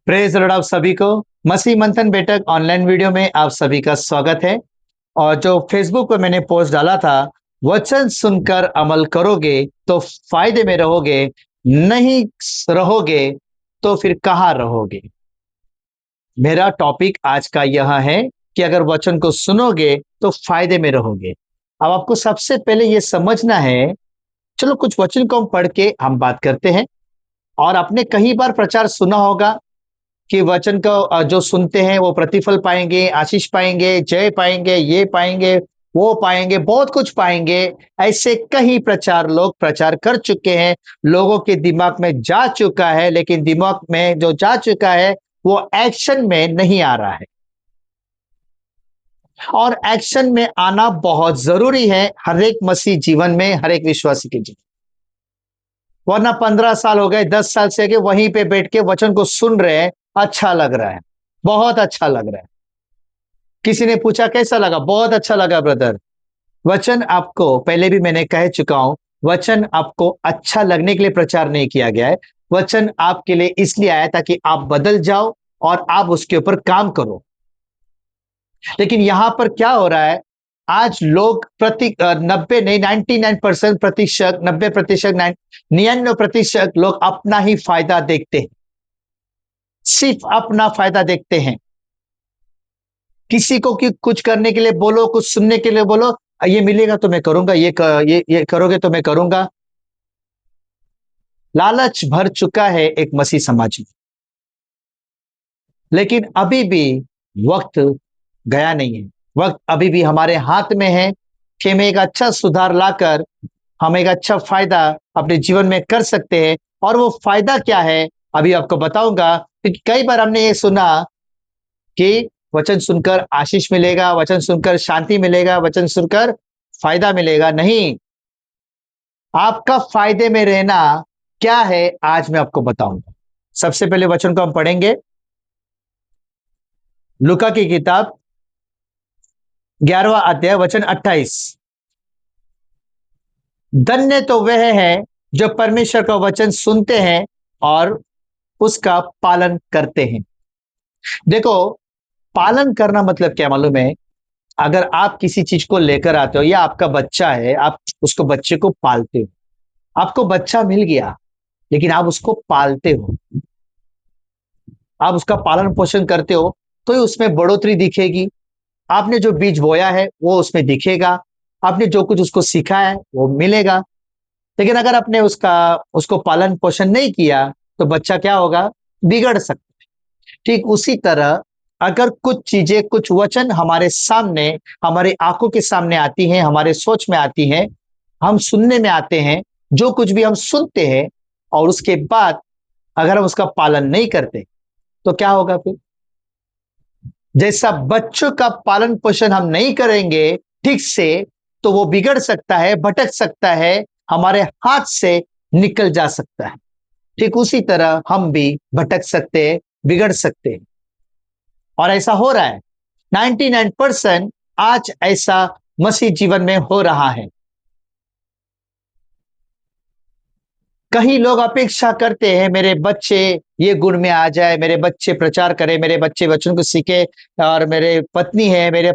Praise Lord आप सभी को मसीह मंथन बैठक ऑनलाइन वीडियो में आप सभी का स्वागत है। और जो फेसबुक पे मैंने पोस्ट डाला था, वचन सुनकर अमल करोगे तो फायदे में रहोगे, नहीं रहोगे तो फिर कहाँ रहोगे। मेरा टॉपिक आज का यह है कि अगर वचन को सुनोगे तो फायदे में रहोगे। अब आपको सबसे पहले यह समझना है। चलो कुछ वचन को हम पढ़ के हम बात करते हैं। और आपने कई बार प्रचार सुना होगा कि वचन को जो सुनते हैं वो प्रतिफल पाएंगे, आशीष पाएंगे, जय पाएंगे, ये पाएंगे, वो पाएंगे, बहुत कुछ पाएंगे। ऐसे कई प्रचार लोग प्रचार कर चुके हैं, लोगों के दिमाग में जा चुका है, लेकिन दिमाग में जो जा चुका है वो एक्शन में नहीं आ रहा है। और एक्शन में आना बहुत जरूरी है हर एक मसीह जीवन में, हर एक विश्वासी के जीवन। वरना 15 साल हो गए, 10 साल से कि वहीं पे बैठ के वचन को सुन रहे हैं, अच्छा लग रहा है, बहुत अच्छा लग रहा है। किसी ने पूछा कैसा लगा, बहुत अच्छा लगा ब्रदर। वचन आपको पहले भी मैंने कह चुका हूं, वचन आपको अच्छा लगने के लिए प्रचार नहीं किया गया है। वचन आपके लिए इसलिए आया ताकि आप बदल जाओ और आप उसके ऊपर काम करो। लेकिन यहां पर क्या हो रहा है, आज लोग 90 नहीं 99% प्रतिशत, 90%, 99% लोग अपना ही फायदा देखते हैं, सिर्फ अपना फायदा देखते हैं। किसी को कि कुछ करने के लिए बोलो, कुछ सुनने के लिए बोलो, ये मिलेगा तो मैं करूंगा, ये करोगे तो मैं करूंगा। लालच भर चुका है एक मसीह समाज में। लेकिन अभी भी वक्त गया नहीं है, वक्त अभी भी हमारे हाथ में है कि हम एक अच्छा सुधार लाकर हम एक अच्छा फायदा अपने जीवन में कर सकते हैं। और वो फायदा क्या है अभी आपको बताऊंगा, क्योंकि कई बार हमने ये सुना कि वचन सुनकर आशीष मिलेगा, वचन सुनकर शांति मिलेगा, वचन सुनकर फायदा मिलेगा। नहीं, आपका फायदे में रहना क्या है आज मैं आपको बताऊंगा। सबसे पहले वचन को हम पढ़ेंगे, लूका की किताब 11वां अध्याय वचन 28। धन्य तो वह है जो परमेश्वर का वचन सुनते हैं और उसका पालन करते हैं। देखो, पालन करना मतलब क्या मालूम है? अगर आप किसी चीज को लेकर आते हो या आपका बच्चा है, आप उसको बच्चे को पालते हो। आपको बच्चा मिल गया, लेकिन आप उसको पालते हो, आप उसका पालन पोषण करते हो, तो ही उसमें बढ़ोतरी दिखेगी। आपने जो बीज बोया है वो उसमें दिखेगा, आपने जो कुछ उसको सिखाया है वो मिलेगा। लेकिन अगर आपने उसको पालन पोषण नहीं किया तो बच्चा क्या होगा? बिगड़ सकता है। ठीक उसी तरह अगर कुछ चीजें, कुछ वचन हमारे सामने, हमारे आंखों के सामने आती हैं, हमारे सोच में आती हैं, हम सुनने में आते हैं, जो कुछ भी हम सुनते हैं और उसके बाद अगर हम उसका पालन नहीं करते तो क्या होगा फिर? जैसा बच्चों का पालन पोषण हम नहीं करेंगे ठीक से, तो वो बिगड़ सकता है, भटक सकता है, हमारे हाथ से निकल जा सकता है। ठीक उसी तरह हम भी भटक सकते हैं, बिगड़ सकते हैं। और ऐसा हो रहा है, 99% आज ऐसा मसीह जीवन में हो रहा है। कई लोग अपेक्षा करते हैं मेरे बच्चे ये गुण में आ जाए, मेरे बच्चे प्रचार करें, मेरे बच्चे वचन को सीखे। और मेरे पत्नी है, मेरा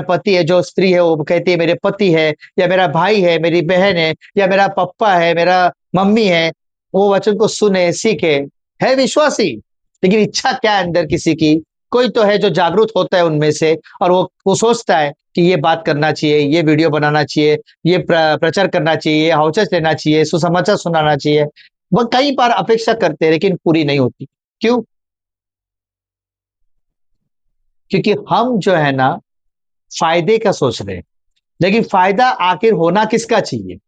पति है, जो स्त्री है वो कहती है मेरे पति है, या मेरा भाई है, मेरी बहन है, या मेरा पप्पा है, मेरा मम्मी है, वो वचन को सुने, सीखे, है विश्वासी। लेकिन इच्छा क्या है अंदर किसी की? कोई तो है जो जागरूक होता है उनमें से, और वो सोचता है कि ये बात करना चाहिए, ये वीडियो बनाना चाहिए, ये प्रचार करना चाहिए, हाउचेस लेना चाहिए, सुसमाचार सुनाना चाहिए। वह कई बार अपेक्षा करते हैं लेकिन पूरी नहीं होती। क्यों? क्योंकि हम जो है ना, फायदे का सोच रहे हैं। लेकिन फायदा आखिर होना किसका चाहिए?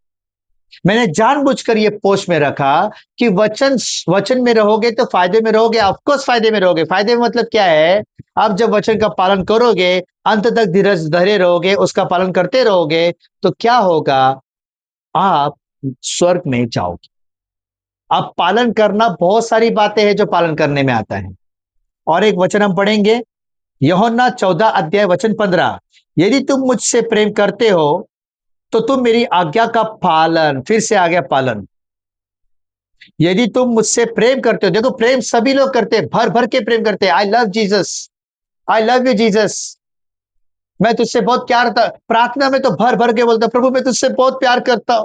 मैंने जानबूझकर ये पोस्ट में रखा कि वचन वचन में रहोगे तो फायदे में रहोगे। ऑफकोर्स फायदे में रहोगे। फायदे में मतलब क्या है? आप जब वचन का पालन करोगे, अंत तक धीरज धरे रहोगे, उसका पालन करते रहोगे, तो क्या होगा? आप स्वर्ग में जाओगे। अब पालन करना, बहुत सारी बातें हैं जो पालन करने में आता है। और एक वचन हम पढ़ेंगे, यूहन्ना 14 अध्याय वचन 15। यदि तुम मुझसे प्रेम करते हो तो तुम मेरी आज्ञा का पालन, फिर से आ गया पालन। यदि तुम मुझसे प्रेम करते हो, देखो प्रेम सभी लोग करते हैं, भर भर के प्रेम करते हैं। I love Jesus, I love you Jesus, मैं तुझसे बहुत प्यार था। प्रार्थना में तो भर भर के बोलता, प्रभु मैं तुझसे बहुत प्यार करता हूं,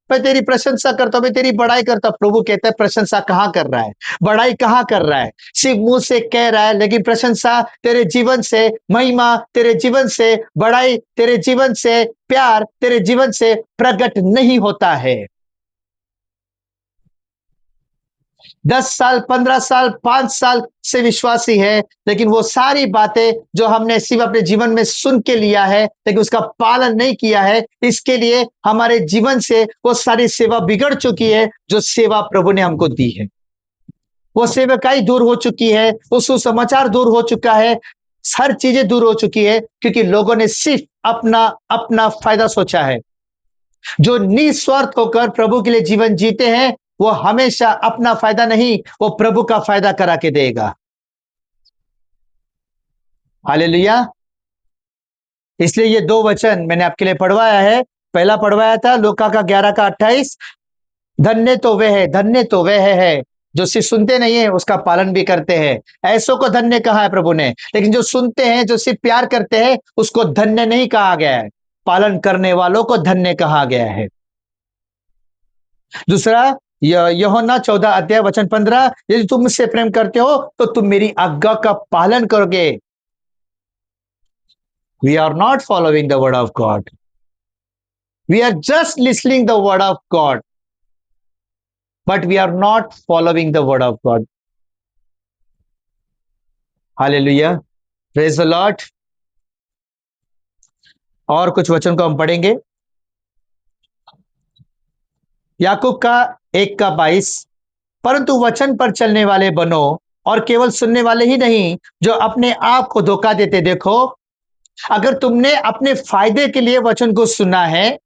मैं तेरी प्रशंसा करता हूं, मैं तेरी बड़ाई करता हूं। प्रभु कहता है प्रशंसा कहां कर रहा है, बड़ाई कहां कर रहा है? सिर्फ मुंह से कह रहा है, लेकिन प्रशंसा तेरे जीवन से, महिमा तेरे जीवन से, बड़ाई तेरे जीवन से, प्यार तेरे जीवन से प्रकट नहीं होता है। 10 साल, 15 साल, 5 साल से विश्वासी है, लेकिन वो सारी बातें जो हमने सिर्फ अपने जीवन में सुन के लिया है, लेकिन उसका पालन नहीं किया है, इसके लिए हमारे जीवन से वो सारी सेवा बिगड़ चुकी है जो सेवा प्रभु ने हमको दी है। वो सेवकाई दूर हो चुकी है, वो सुसमाचार दूर हो चुका है, हर चीजें दूर हो चुकी है, क्योंकि लोगों ने सिर्फ अपना अपना फायदा सोचा है। जो निस्वार्थ होकर प्रभु के लिए जीवन जीते हैं, वो हमेशा अपना फायदा नहीं, वो प्रभु का फायदा करा के देगा। हालेलुया। इसलिए ये दो वचन मैंने आपके लिए पढ़वाया है। पहला पढ़वाया था लूका का 11 का 28, धन्य तो वह है, धन्य तो वह है जो सिर्फ सुनते नहीं है, उसका पालन भी करते हैं। ऐसों को धन्य कहा है प्रभु ने, लेकिन जो सुनते हैं, जो सिर्फ प्यार करते हैं, उसको धन्य नहीं कहा गया है, पालन करने वालों को धन्य कहा गया है। दूसरा, यूहन्ना 14 अध्याय वचन 15, यदि तुम मुझसे प्रेम करते हो तो तुम मेरी आज्ञा का पालन करोगे। We are not following the word of God, we are just listening the word of God, but we are not following the word of God. Hallelujah, praise the Lord. और कुछ वचन को हम पढ़ेंगे। याकूब का 1 का 22, परंतु वचन पर चलने वाले बनो और केवल सुनने वाले ही नहीं जो अपने आप को धोखा देते। देखो, अगर तुमने अपने फायदे के लिए वचन को सुना है,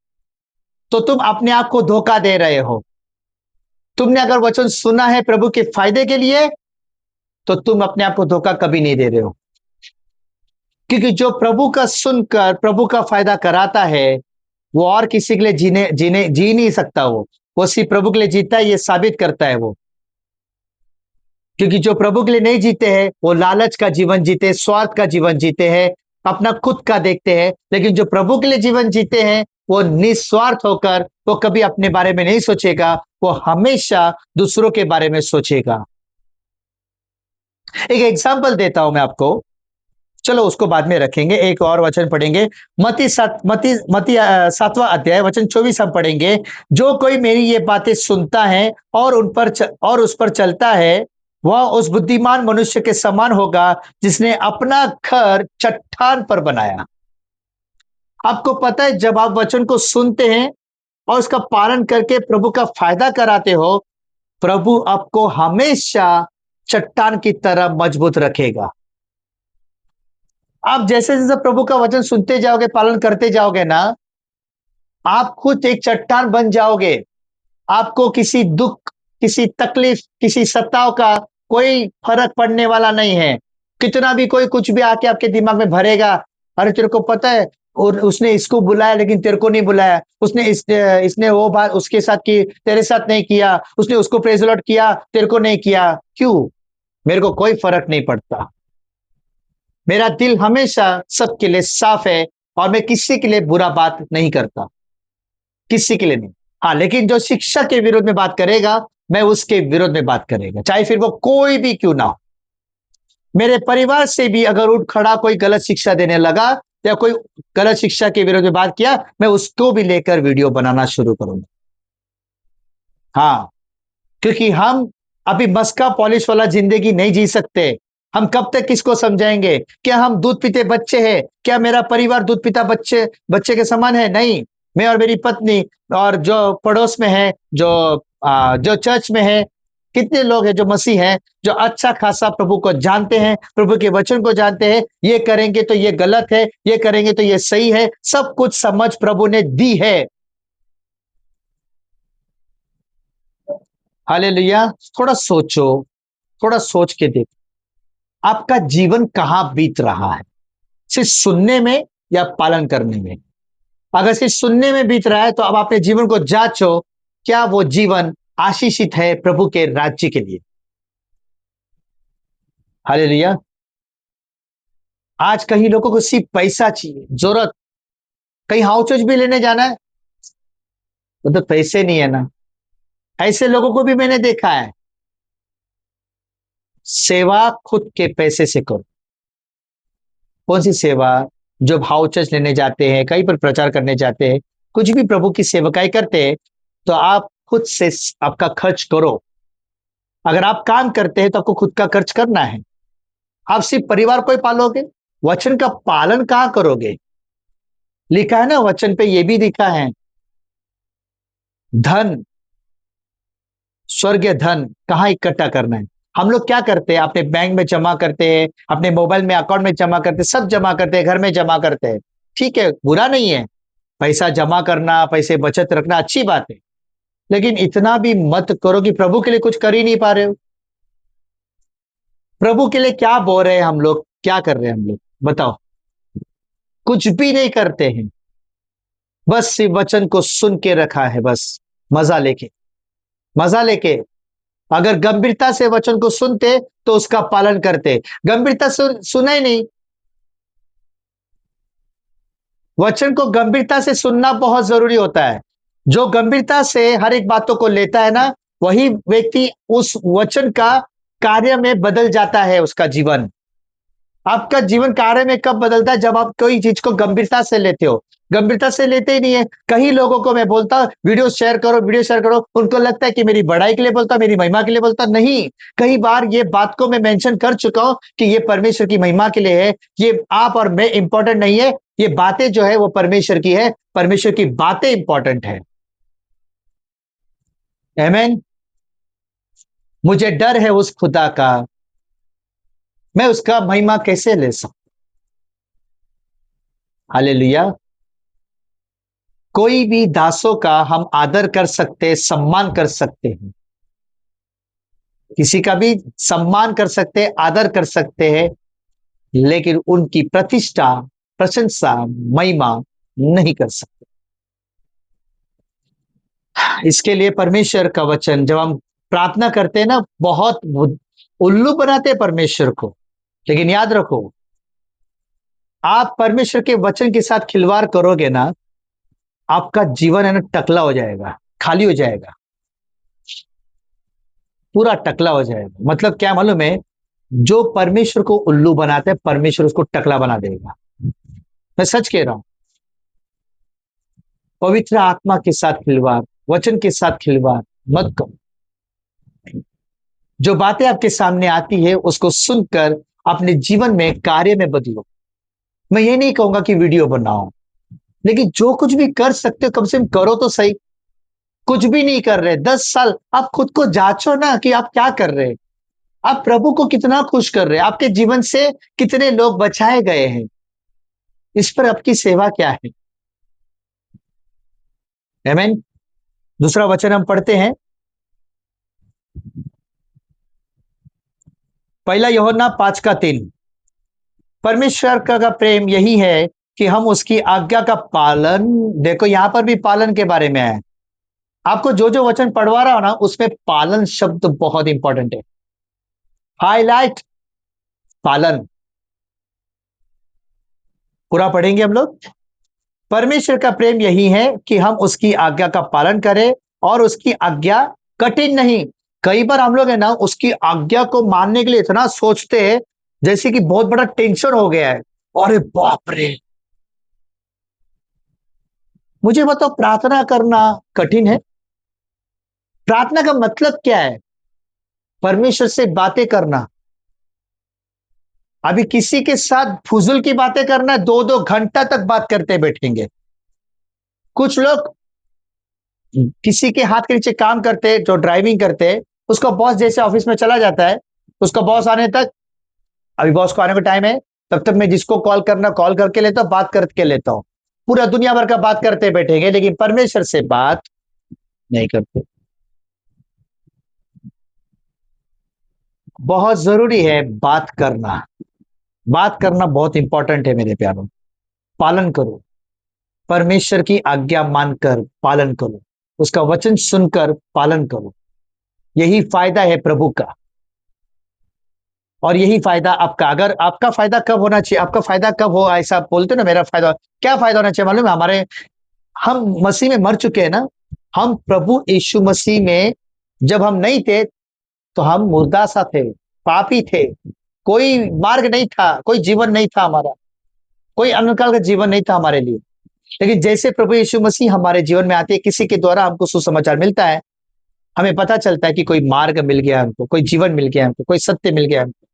तो तुम अपने आप को धोखा दे रहे हो। तुमने अगर वचन सुना है प्रभु के फायदे के लिए, तो तुम अपने आप को धोखा कभी नहीं दे रहे हो। क्योंकि जो प्रभु का सुनकर प्रभु का फायदा कराता है, वो और किसी के लिए जीने जीने जी नहीं सकता। वो सिर्फ प्रभु के लिए जीता है, ये साबित करता है वो। क्योंकि जो प्रभु के लिए नहीं जीते हैं, वो लालच का जीवन जीते, स्वार्थ का जीवन जीते हैं, अपना खुद का देखते हैं। लेकिन जो प्रभु के लिए जीवन जीते हैं, वो निस्वार्थ होकर, वो कभी अपने बारे में नहीं सोचेगा, वो हमेशा दूसरों के बारे में सोचेगा। एक एग्जाम्पल देता हूं मैं आपको, चलो उसको बाद में रखेंगे, एक और वचन पढ़ेंगे। मती 7वां अध्याय वचन 24 हम पढ़ेंगे। जो कोई मेरी ये बातें सुनता है और और उस पर चलता है, वह उस बुद्धिमान मनुष्य के समान होगा जिसने अपना घर चट्टान पर बनाया। आपको पता है, जब आप वचन को सुनते हैं और उसका पालन करके प्रभु का फायदा कराते हो, प्रभु आपको हमेशा चट्टान की तरह मजबूत रखेगा। आप जैसे जैसे प्रभु का वचन सुनते जाओगे, पालन करते जाओगे ना, आप खुद एक चट्टान बन जाओगे। आपको किसी दुख, किसी तकलीफ, किसी सताव का कोई फर्क पड़ने वाला नहीं है। कितना भी कोई कुछ भी आके आपके दिमाग में भरेगा, अरे तेरे को पता है, और उसने इसको बुलाया लेकिन तेरे को नहीं बुलाया, इसने वो बात उसके साथ की, तेरे साथ नहीं किया, उसने उसको प्रेज लॉर्ड किया, तेरे को नहीं किया। क्यों? मेरे को कोई फर्क नहीं पड़ता। मेरा दिल हमेशा सबके लिए साफ है और मैं किसी के लिए बुरा बात नहीं करता, किसी के लिए नहीं। हाँ, लेकिन जो शिक्षा के विरोध में बात करेगा, मैं उसके विरोध में बात करेगा, चाहे फिर वो कोई भी क्यों ना हो। मेरे परिवार से भी अगर उठ खड़ा कोई गलत शिक्षा देने लगा या कोई गलत शिक्षा के विरोध में बात किया, मैं उसको भी लेकर वीडियो बनाना शुरू करूंगा। हाँ, क्योंकि हम अभी मस्का पॉलिश वाला जिंदगी नहीं जी सकते। हम कब तक किसको समझाएंगे? क्या हम दूध पीते बच्चे हैं? क्या मेरा परिवार दूध पीता बच्चे बच्चे के समान है? नहीं। मैं और मेरी पत्नी और जो पड़ोस में है, जो चर्च में है, कितने लोग हैं जो मसीह हैं, जो अच्छा खासा प्रभु को जानते हैं, प्रभु के वचन को जानते हैं। ये करेंगे तो ये गलत है, ये करेंगे तो ये सही है, सब कुछ समझ प्रभु ने दी है। हालेलुया। थोड़ा सोचो, थोड़ा सोच के देखो, आपका जीवन कहां बीत रहा है? सिर्फ सुनने में या पालन करने में? अगर सिर्फ सुनने में बीत रहा है, तो अब अपने जीवन को जांचो, क्या वो जीवन आशीषित है प्रभु के राज्य के लिए। हालेलुया। आज कहीं लोगों को सिर्फ पैसा चाहिए, जरूरत, कहीं हाउचोच भी लेने जाना है तो पैसे नहीं है ना। ऐसे लोगों को भी मैंने देखा है। सेवा खुद के पैसे से करो। कौन सी सेवा? जो भाउचर्स लेने जाते हैं, कहीं पर प्रचार करने जाते हैं, कुछ भी प्रभु की सेवकाई करते हैं, तो आप खुद से आपका खर्च करो। अगर आप काम करते हैं तो आपको खुद का खर्च करना है। आप सिर्फ परिवार को ही पालोगे, वचन का पालन कहां करोगे? लिखा है ना वचन पे, ये भी लिखा है, धन, स्वर्गीय धन कहां इकट्ठा करना है। हम लोग क्या करते हैं? अपने बैंक में जमा करते हैं, अपने मोबाइल में अकाउंट में जमा करते हैं, सब जमा करते हैं, घर में जमा करते हैं। ठीक है, बुरा नहीं है, पैसा जमा करना, पैसे बचत रखना अच्छी बात है, लेकिन इतना भी मत करो कि प्रभु के लिए कुछ कर ही नहीं पा रहे हो। प्रभु के लिए क्या बोल रहे हैं हम लोग, क्या कर रहे हैं हम लोग, बताओ? कुछ भी नहीं करते हैं, बस सिर्फ वचन को सुन के रखा है, बस मजा लेके, मजा लेके। अगर गंभीरता से वचन को सुनते तो उसका पालन करते, गंभीरता से सुना ही नहीं। वचन को गंभीरता से सुनना बहुत जरूरी होता है। जो गंभीरता से हर एक बातों को लेता है ना, वही व्यक्ति उस वचन का कार्य में बदल जाता है। उसका जीवन, आपका जीवन कार्य में कब बदलता है? जब आप कोई चीज को गंभीरता से लेते हो। गंभीरता से लेते ही नहीं है। कई लोगों को मैं बोलता हूं वीडियो शेयर करो, वीडियो शेयर करो, उनको लगता है कि मेरी बड़ाई के लिए बोलता, मेरी महिमा के लिए बोलता। नहीं, कई बार ये बात को मैं मेंशन कर चुका हूं कि ये परमेश्वर की महिमा के लिए है। ये आप और मैं इंपॉर्टेंट नहीं है, ये बातें जो है वो परमेश्वर की है, परमेश्वर की बातें इंपॉर्टेंट है। आमीन। मुझे डर है उस खुदा का, मैं उसका महिमा कैसे ले सकता? हालेलुया। कोई भी दासों का हम आदर कर सकते, सम्मान कर सकते हैं, किसी का भी सम्मान कर सकते, आदर कर सकते हैं, लेकिन उनकी प्रतिष्ठा, प्रशंसा, महिमा नहीं कर सकते। इसके लिए परमेश्वर का वचन जब हम प्रार्थना करते हैं ना, बहुत उल्लू बनाते हैं परमेश्वर को। लेकिन याद रखो, आप परमेश्वर के वचन के साथ खिलवाड़ करोगे ना, आपका जीवन है ना टकला हो जाएगा, खाली हो जाएगा, पूरा टकला हो जाएगा। मतलब क्या मालूम है? जो परमेश्वर को उल्लू बनाता है, परमेश्वर उसको टकला बना देगा। मैं सच कह रहा हूं। पवित्र आत्मा के साथ खिलवाड़, वचन के साथ खिलवाड़ मत करो। जो बातें आपके सामने आती है उसको सुनकर अपने जीवन में, कार्य में बदलो। मैं ये नहीं कहूंगा कि वीडियो बनाओ, लेकिन जो कुछ भी कर सकते हो कम से कम करो तो सही। कुछ भी नहीं कर रहे 10 साल, आप खुद को जांचो ना कि आप क्या कर रहे हैं। आप प्रभु को कितना खुश कर रहे हैं, आपके जीवन से कितने लोग बचाए गए हैं, इस पर आपकी सेवा क्या है? आमीन। दूसरा वचन हम पढ़ते हैं, पहला यूहन्ना 5:3। परमेश्वर का प्रेम यही है कि हम उसकी आज्ञा का पालन, देखो यहां पर भी पालन के बारे में है। आपको जो जो वचन पढ़वा रहा हो ना, उसमें पालन शब्द बहुत इंपॉर्टेंट है। हाईलाइट, पालन। पूरा पढ़ेंगे हम लोग। परमेश्वर का प्रेम यही है कि हम उसकी आज्ञा का पालन करें, और उसकी आज्ञा कठिन नहीं। कई बार हम लोग है ना उसकी आज्ञा को मानने के लिए इतना सोचते हैं जैसे कि बहुत बड़ा टेंशन हो गया है। अरे बाप रे! मुझे बताओ, प्रार्थना करना कठिन है? प्रार्थना का मतलब क्या है? परमेश्वर से बातें करना। अभी किसी के साथ फुजुल की बातें करना, 2-2 घंटा तक बात करते बैठेंगे। कुछ लोग किसी के हाथ के नीचे काम करते, जो ड्राइविंग करते, उसका बॉस जैसे ऑफिस में चला जाता है, उसका बॉस आने तक, अभी बॉस को आने का टाइम है, तब तक मैं जिसको कॉल करना कॉल करके लेता हूं, बात करके लेता हूं। पूरा दुनिया भर का बात करते बैठेंगे, लेकिन परमेश्वर से बात नहीं करते। बहुत जरूरी है बात करना। बात करना बहुत इंपॉर्टेंट है मेरे प्यारों। पालन करो, परमेश्वर की आज्ञा मानकर पालन करो, उसका वचन सुनकर पालन करो। यही फायदा है प्रभु का, और यही फायदा आपका। अगर आपका फायदा कब होना चाहिए, आपका फायदा कब हो, ऐसा बोलते ना मेरा फायदा, क्या फायदा होना चाहिए मालूम है? हमारे, हम मसीह में मर चुके हैं ना, हम प्रभु यीशु मसीह में जब हम नहीं थे तो हम मुर्दा सा थे, पापी थे, कोई मार्ग नहीं था, कोई जीवन नहीं था हमारा, कोई अनकाल का जीवन नहीं था हमारे लिए। लेकिन जैसे प्रभु यीशु मसीह हमारे जीवन में आते हैं, किसी के द्वारा हमको सुसमाचार मिलता है, हमें पता चलता है कि कोई मार्ग मिल गया हमको, कोई जीवन मिल गया हमको, कोई सत्य मिल गया हमको।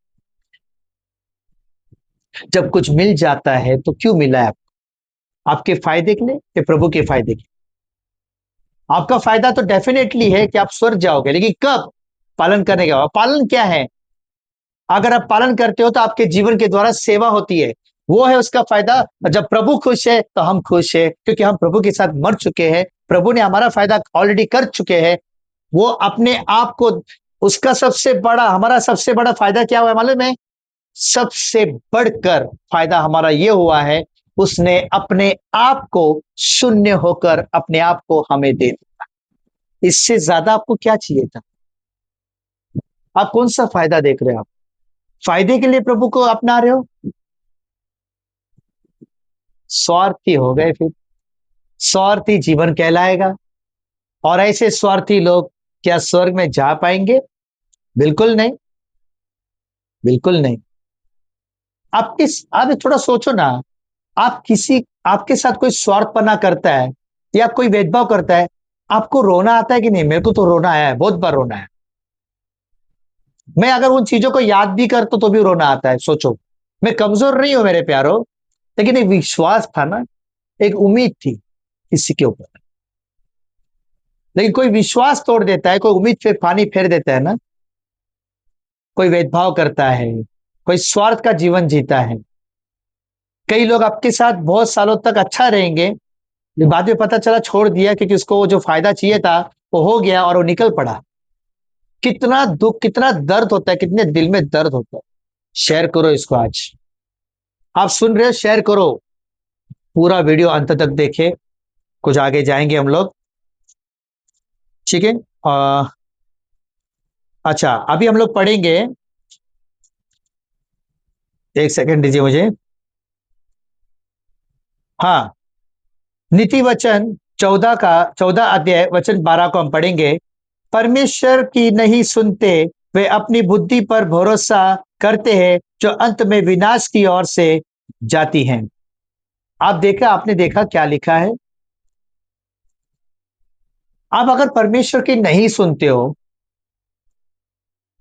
जब कुछ मिल जाता है तो क्यों मिला है आपको? आपके फायदे के लिए या प्रभु के फायदे के लिए? आपका फायदा तो डेफिनेटली है कि आप स्वर्ग जाओगे, लेकिन कब? पालन करने का। पालन क्या है? अगर आप पालन करते हो तो आपके जीवन के द्वारा सेवा होती है, वो है उसका फायदा। और जब प्रभु खुश है तो हम खुश है, क्योंकि हम प्रभु के साथ मर चुके हैं, प्रभु ने हमारा फायदा ऑलरेडी कर चुके हैं। वो अपने आप को, उसका सबसे बड़ा, हमारा सबसे बड़ा फायदा क्या हुआ है मालूम है? सबसे बढ़कर फायदा हमारा ये हुआ है, उसने अपने आप को शून्य होकर अपने आप को हमें दे दिया। इससे ज्यादा आपको क्या चाहिए था? आप कौन सा फायदा देख रहे हो? आप फायदे के लिए प्रभु को अपना रहे हो? स्वार्थी हो गए फिर। स्वार्थी जीवन कहलाएगा। और ऐसे स्वार्थी लोग क्या स्वर्ग में जा पाएंगे? बिल्कुल नहीं, बिल्कुल नहीं। आप थोड़ा सोचो ना, आप किसी, आपके साथ कोई स्वार्थपना करता है या कोई भेदभाव करता है, आपको रोना आता है कि नहीं? मेरे को तो रोना आया है, बहुत बार रोना है। मैं अगर उन चीजों को याद भी करता तो भी रोना आता है। सोचो, मैं कमजोर नहीं हूं मेरे प्यारो, लेकिन एक विश्वास था ना, एक उम्मीद थी किसी के ऊपर। लेकिन कोई विश्वास तोड़ देता है, कोई उम्मीद पे पानी फेर देता है ना, कोई भेदभाव करता है, कोई स्वार्थ का जीवन जीता है। कई लोग आपके साथ बहुत सालों तक अच्छा रहेंगे, बाद में पता चला छोड़ दिया, क्योंकि उसको वो जो फायदा चाहिए था वो हो गया और वो निकल पड़ा। कितना दुख, कितना दर्द होता है, कितने दिल में दर्द होता है। शेयर करो इसको आज। आप सुन रहे हो, शेयर करो। पूरा वीडियो अंत तक देखे, कुछ आगे जाएंगे हम लोग, ठीक है? अच्छा, अभी हम लोग पढ़ेंगे, एक सेकंड दीजिए मुझे। हाँ, नीति वचन 14 अध्याय वचन 12 को हम पढ़ेंगे। परमेश्वर की नहीं सुनते, वे अपनी बुद्धि पर भरोसा करते हैं, जो अंत में विनाश की ओर से जाती हैं। आपने देखा क्या लिखा है? आप अगर परमेश्वर की नहीं सुनते हो,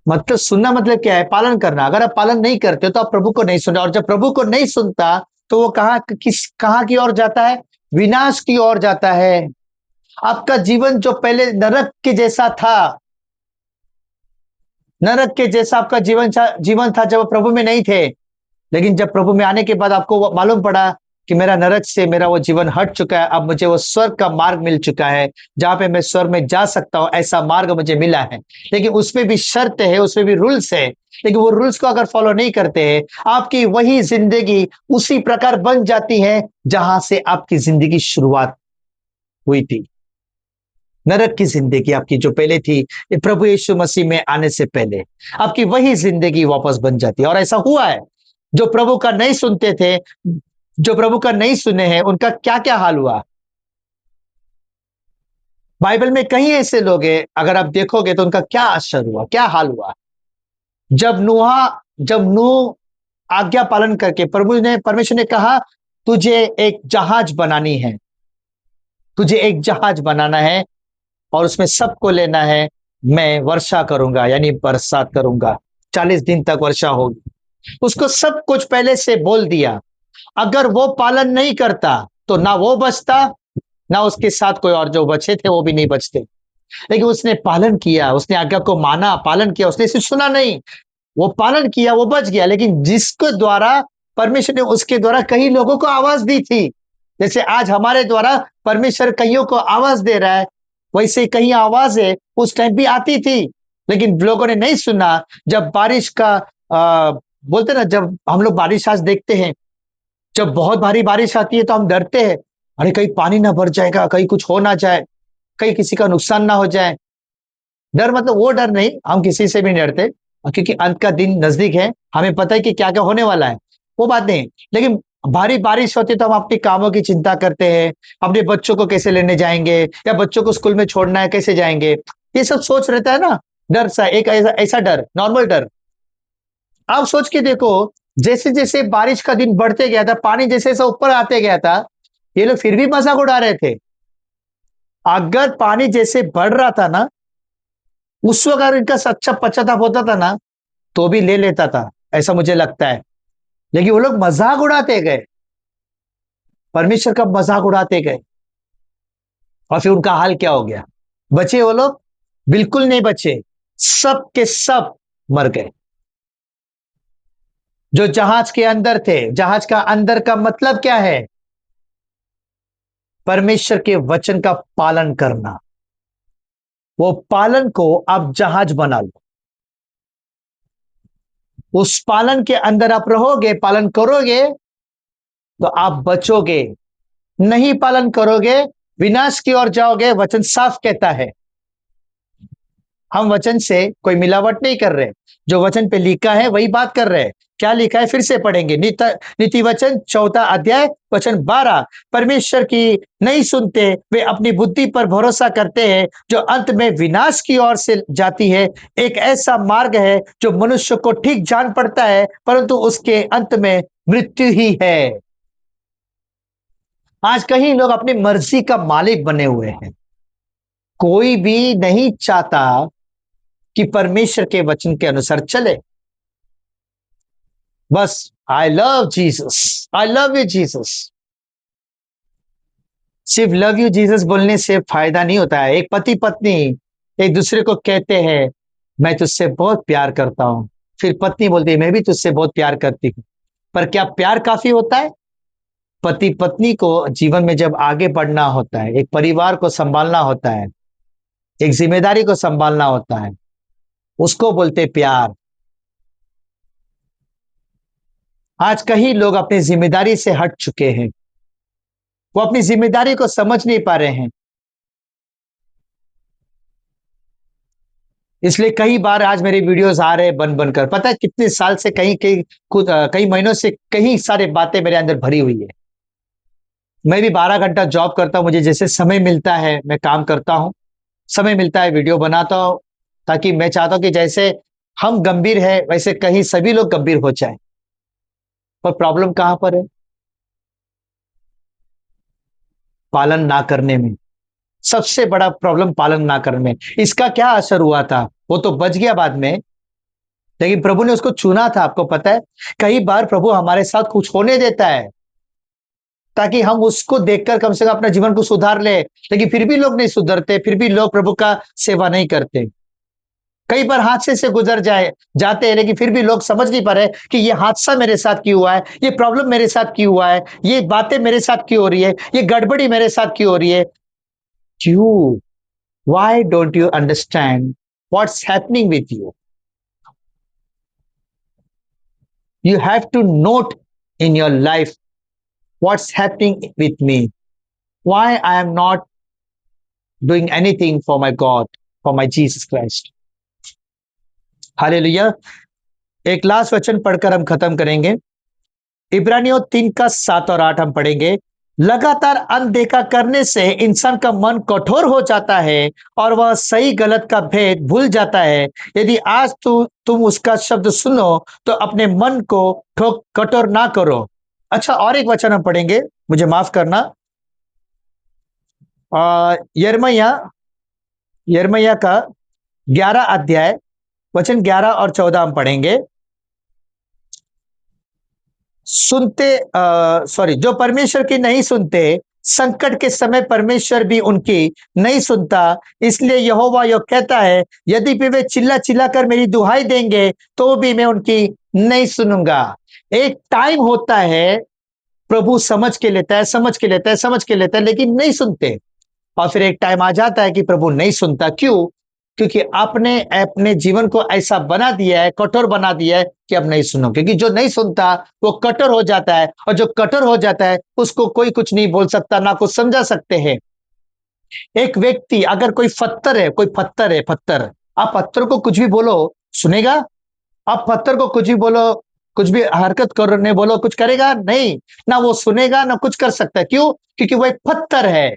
मतलब सुनना मतलब क्या है? पालन करना। अगर आप पालन नहीं करते हो तो आप प्रभु को नहीं सुन रहे, और जब प्रभु को नहीं सुनता तो वो कहां की ओर जाता है? विनाश की ओर जाता है। आपका जीवन जो पहले नरक के जैसा था, नरक के जैसा आपका जीवन था जब प्रभु में नहीं थे। लेकिन जब प्रभु में आने के बाद आपको मालूम पड़ा कि मेरा नरक से मेरा वो जीवन हट चुका है, अब मुझे वो स्वर्ग का मार्ग मिल चुका है, जहां पे मैं स्वर्ग में जा सकता हूं, ऐसा मार्ग मुझे मिला है। लेकिन उसमें भी शर्त है, उसमें भी रूल्स है। लेकिन वो रूल्स को अगर फॉलो नहीं करते हैं, आपकी वही जिंदगी उसी प्रकार बन जाती है जहां से आपकी जिंदगी शुरुआत हुई थी। नरक की जिंदगी आपकी जो पहले थी, ये प्रभु यीशु मसीह में आने से पहले, आपकी वही जिंदगी वापस बन जाती है। और ऐसा हुआ है। जो प्रभु का नहीं सुनते थे, जो प्रभु का नहीं सुने हैं, उनका क्या क्या हाल हुआ? बाइबल में कई ऐसे लोग हैं, अगर आप देखोगे तो उनका क्या असर हुआ, क्या हाल हुआ। जब नूह आज्ञा पालन करके, परमेश्वर ने कहा तुझे एक जहाज बनानी है, तुझे एक जहाज बनाना है, और उसमें सबको लेना है। मैं वर्षा करूंगा, यानी बरसात करूंगा, 40 दिन तक वर्षा होगी। उसको सब कुछ पहले से बोल दिया। अगर वो पालन नहीं करता तो ना वो बचता, ना उसके साथ कोई और जो बचे थे वो भी नहीं बचते। लेकिन उसने पालन किया, उसने आज्ञा को माना, पालन किया, उसने सिर्फ सुना नहीं, वो पालन किया, वो बच गया। लेकिन जिसके द्वारा परमेश्वर ने उसके द्वारा कई लोगों को आवाज दी थी, जैसे आज हमारे द्वारा परमेश्वर कईयों को आवाज दे रहा है, वैसे कहीं आवाजें उस टाइम भी आती थी, लेकिन लोगों ने नहीं सुना। जब बारिश का बोलते ना, जब हम लोग बारिश आज देखते हैं, जब बहुत भारी बारिश आती है तो हम डरते हैं, अरे कहीं पानी ना भर जाएगा, कहीं कुछ हो ना जाए, कहीं किसी का नुकसान ना हो जाए। डर मतलब वो डर नहीं, हम किसी से भी नहीं डरते, क्योंकि अंत का दिन नजदीक है, हमें पता है कि क्या क्या होने वाला है, वो बात नहीं। लेकिन भारी बारिश होती है तो हम अपने कामों की चिंता करते हैं, अपने बच्चों को कैसे लेने जाएंगे, या बच्चों को स्कूल में छोड़ना है कैसे जाएंगे, ये सब सोच रहता है ना। डर सा, एक ऐसा ऐसा डर, नॉर्मल डर। आप सोच के देखो, जैसे जैसे बारिश का दिन बढ़ते गया था, पानी जैसे जैसे ऊपर आते गया था, ये लोग फिर भी मजाक उड़ा रहे थे। अगर पानी जैसे बढ़ रहा था ना, उस वक्त अगर इनका सच्चा पश्चाताप होता था ना, तो भी ले लेता था, ऐसा मुझे लगता है। लेकिन वो लोग मजाक उड़ाते गए, परमेश्वर का मजाक उड़ाते गए, और फिर उनका हाल क्या हो गया? बचे वो लोग? बिल्कुल नहीं बचे, सब के सब मर गए। जो जहाज के अंदर थे, जहाज का अंदर का मतलब क्या है? परमेश्वर के वचन का पालन करना। वो पालन को आप जहाज बना लो, उस पालन के अंदर आप रहोगे, पालन करोगे, तो आप बचोगे। नहीं पालन करोगे, विनाश की ओर जाओगे। वचन साफ कहता है। हम वचन से कोई मिलावट नहीं कर रहे, जो वचन पे लिखा है वही बात कर रहे हैं। क्या लिखा है फिर से पढ़ेंगे, नीति वचन 4 अध्याय वचन 12। परमेश्वर की नहीं सुनते, वे अपनी बुद्धि पर भरोसा करते हैं, जो अंत में विनाश की ओर से जाती है। एक ऐसा मार्ग है जो मनुष्य को ठीक जान पड़ता है, परंतु उसके अंत में मृत्यु ही है। आज कहीं लोग अपनी मर्जी का मालिक बने हुए हैं। कोई भी नहीं चाहता कि परमेश्वर के वचन के अनुसार चले। बस I love Jesus, I love you Jesus. सिर्फ लव यू जीसस बोलने से फायदा नहीं होता है। एक पति पत्नी एक दूसरे को कहते हैं, मैं तुझसे बहुत प्यार करता हूं, फिर पत्नी बोलती है, मैं भी तुझसे बहुत प्यार करती हूँ। पर क्या प्यार काफी होता है? पति पत्नी को जीवन में जब आगे बढ़ना होता है, एक परिवार को संभालना होता है, एक जिम्मेदारी को संभालना होता है, उसको बोलते प्यार। आज कई लोग अपनी जिम्मेदारी से हट चुके हैं, वो अपनी जिम्मेदारी को समझ नहीं पा रहे हैं। इसलिए कई बार आज मेरे वीडियोस आ रहे हैं बन बनकर, पता है कितने साल से, कहीं कहीं कई महीनों से कई सारे बातें मेरे अंदर भरी हुई है। मैं भी 12 घंटा जॉब करता हूं, मुझे जैसे समय मिलता है मैं काम करता हूं, समय मिलता है वीडियो बनाता हूं, ताकि मैं चाहता हूं कि जैसे हम गंभीर है वैसे कहीं सभी लोग गंभीर हो जाए। पर प्रॉब्लम कहां पर है? पालन ना करने में। सबसे बड़ा प्रॉब्लम पालन ना करने में। इसका क्या असर हुआ था? वो तो बच गया बाद में, लेकिन प्रभु ने उसको चुना था, आपको पता है। कई बार प्रभु हमारे साथ कुछ होने देता है ताकि हम उसको देखकर कम से कम अपना जीवन को सुधार ले, लेकिन फिर भी लोग नहीं सुधरते, फिर भी लोग प्रभु का सेवा नहीं करते। कई बार हादसे से गुजर जाते हैं, लेकिन फिर भी लोग समझ नहीं पा रहे कि ये हादसा मेरे साथ क्यों हुआ है, ये प्रॉब्लम मेरे साथ क्यों हुआ है, ये बातें मेरे साथ क्यों हो रही है, ये गड़बड़ी मेरे साथ क्यों हो रही है। क्यों? Why don't you understand what's happening with you? You have to note in your life what's happening with me. Why I am not doing anything for my God, for my Jesus Christ. Hallelujah. एक last वचन पढ़कर हम खत्म करेंगे। इब्रानियों 3 का 7 और 8 हम पढ़ेंगे। लगातार अनदेखा करने से इंसान का मन कठोर हो जाता है और वह सही गलत का भेद भूल जाता है। यदि आज तुम उसका शब्द सुनो तो अपने मन को ठोक कठोर ना करो। अच्छा, और एक वचन हम पढ़ेंगे, मुझे माफ करना। यिर्मयाह यिर्मयाह का 11 अध्याय वचन 11 और 14 हम पढ़ेंगे। जो परमेश्वर की नहीं सुनते, संकट के समय परमेश्वर भी उनकी नहीं सुनता। इसलिए यहोवा यह कहता है, यदि भी वे चिल्ला चिल्ला कर मेरी दुहाई देंगे तो भी मैं उनकी नहीं सुनूंगा। एक टाइम होता है, प्रभु समझ के लेता है, समझ के लेता है, समझ के लेता है, लेकिन नहीं सुनते। और फिर एक टाइम आ जाता है कि प्रभु नहीं सुनता। क्यों? क्योंकि आपने अपने जीवन को ऐसा बना दिया है, कठोर बना दिया है कि अब नहीं सुनो। क्योंकि जो नहीं सुनता वो कठोर हो जाता है, और जो कठोर हो जाता है उसको कोई कुछ नहीं बोल सकता, ना कुछ समझा सकते हैं। एक व्यक्ति अगर कोई पत्थर है, कोई पत्थर है, पत्थर आप पत्थर को कुछ भी बोलो, सुनेगा? आप पत्थर को कुछ भी बोलो, कुछ भी हरकत करने बोलो, कुछ करेगा? नहीं, ना वो सुनेगा, ना कुछ कर सकता है। क्यों? क्योंकि वो एक पत्थर है।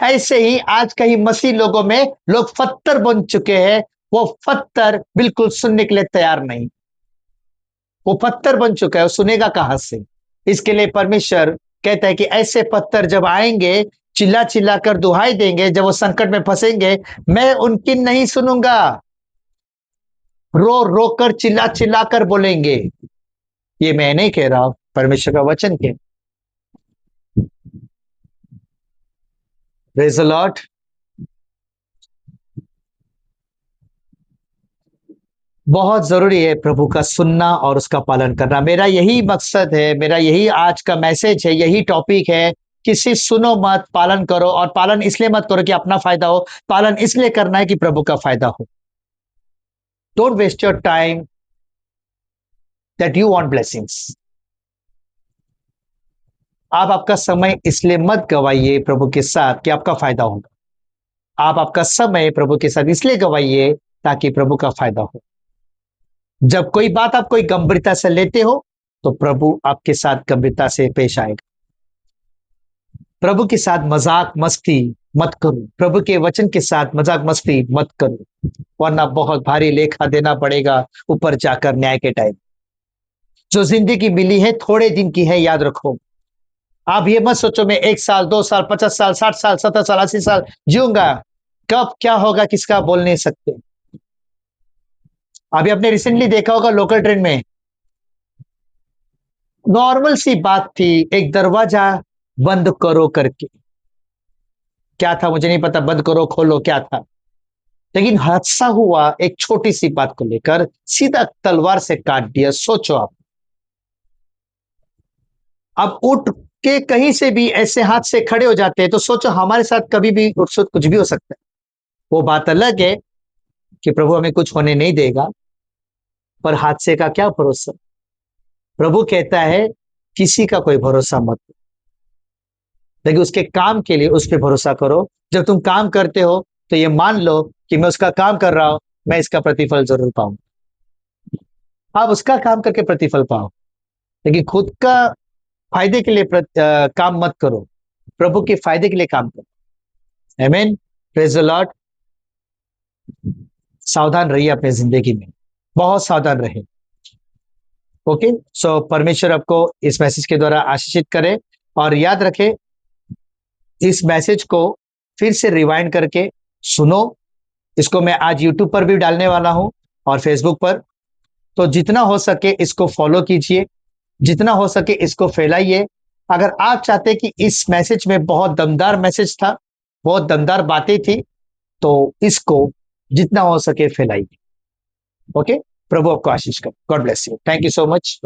ऐसे ही आज कहीं मसीह लोगों में लोग पत्थर बन चुके हैं। वो पत्थर बिल्कुल सुनने के लिए तैयार नहीं। वो पत्थर बन चुका है, वो सुनेगा कहां से? इसके लिए परमेश्वर कहता है कि ऐसे पत्थर जब आएंगे, चिल्ला चिल्ला कर दुहाई देंगे, जब वो संकट में फंसेंगे, मैं उनकी नहीं सुनूंगा। रो रो कर चिल्ला चिल्ला कर बोलेंगे। ये मैं नहीं कह रहा, परमेश्वर का वचन के। Praise the Lord. बहुत जरूरी है प्रभु का सुनना और उसका पालन करना। मेरा यही मकसद है, मेरा यही आज का मैसेज है, यही टॉपिक है कि सिर्फ सुनो मत, पालन करो। और पालन इसलिए मत करो कि अपना फायदा हो, पालन इसलिए करना है कि प्रभु का फायदा हो। Don't waste your time that you want blessings. आप आपका समय इसलिए मत गवाइए प्रभु के साथ कि आपका फायदा होगा। आप आपका समय प्रभु के साथ इसलिए गवाइए ताकि प्रभु का फायदा हो। जब कोई बात आप कोई गंभीरता से लेते हो, तो प्रभु आपके साथ गंभीरता से पेश आएगा। प्रभु के साथ मजाक मस्ती मत करो, प्रभु के वचन के साथ मजाक मस्ती मत करो, वरना बहुत भारी लेखा देना पड़ेगा ऊपर जाकर न्याय के टाइम। जो जिंदगी मिली है थोड़े दिन की है, याद रखो। आप ये मत सोचो मैं 1 साल 2 साल 50 साल 60 साल 70 साल 80 साल जीऊंगा। कब क्या होगा किसका बोल नहीं सकते। अभी आपने रिसेंटली देखा होगा लोकल ट्रेन में, नॉर्मल सी बात थी, एक दरवाजा बंद करो करके। क्या था मुझे नहीं पता, बंद करो खोलो क्या था, लेकिन हादसा हुआ एक छोटी सी बात को लेकर, सीधा तलवार से काट दिया। सोचो आप उठ के कहीं से भी ऐसे हाथ से खड़े हो जाते हैं, तो सोचो हमारे साथ कभी भी कुछ भी हो सकता है। वो बात अलग है कि प्रभु हमें कुछ होने नहीं देगा, पर हादसे का क्या भरोसा। प्रभु कहता है किसी का कोई भरोसा मत, लेकिन उसके काम के लिए उस पर भरोसा करो। जब तुम काम करते हो तो ये मान लो कि मैं उसका काम कर रहा हूं, मैं इसका प्रतिफल जरूर पाऊं। आप उसका काम करके प्रतिफल पाओ, लेकिन खुद का फायदे के लिए काम मत करो, प्रभु के फायदे के लिए काम करो। आमीन। Praise the Lord. सावधान रहिए अपने जिंदगी में, बहुत सावधान रहे। ओके, सो परमेश्वर आपको इस मैसेज के द्वारा आशीषित करे। और याद रखे, इस मैसेज को फिर से रिवाइंड करके सुनो। इसको मैं आज यूट्यूब पर भी डालने वाला हूं और फेसबुक पर। तो जितना हो सके इसको फॉलो कीजिए, जितना हो सके इसको फैलाइए। अगर आप चाहते कि इस मैसेज में बहुत दमदार मैसेज था, बहुत दमदार बातें थी, तो इसको जितना हो सके फैलाइए। ओके, प्रभु आपको आशीष करे। God bless you. Thank you so much.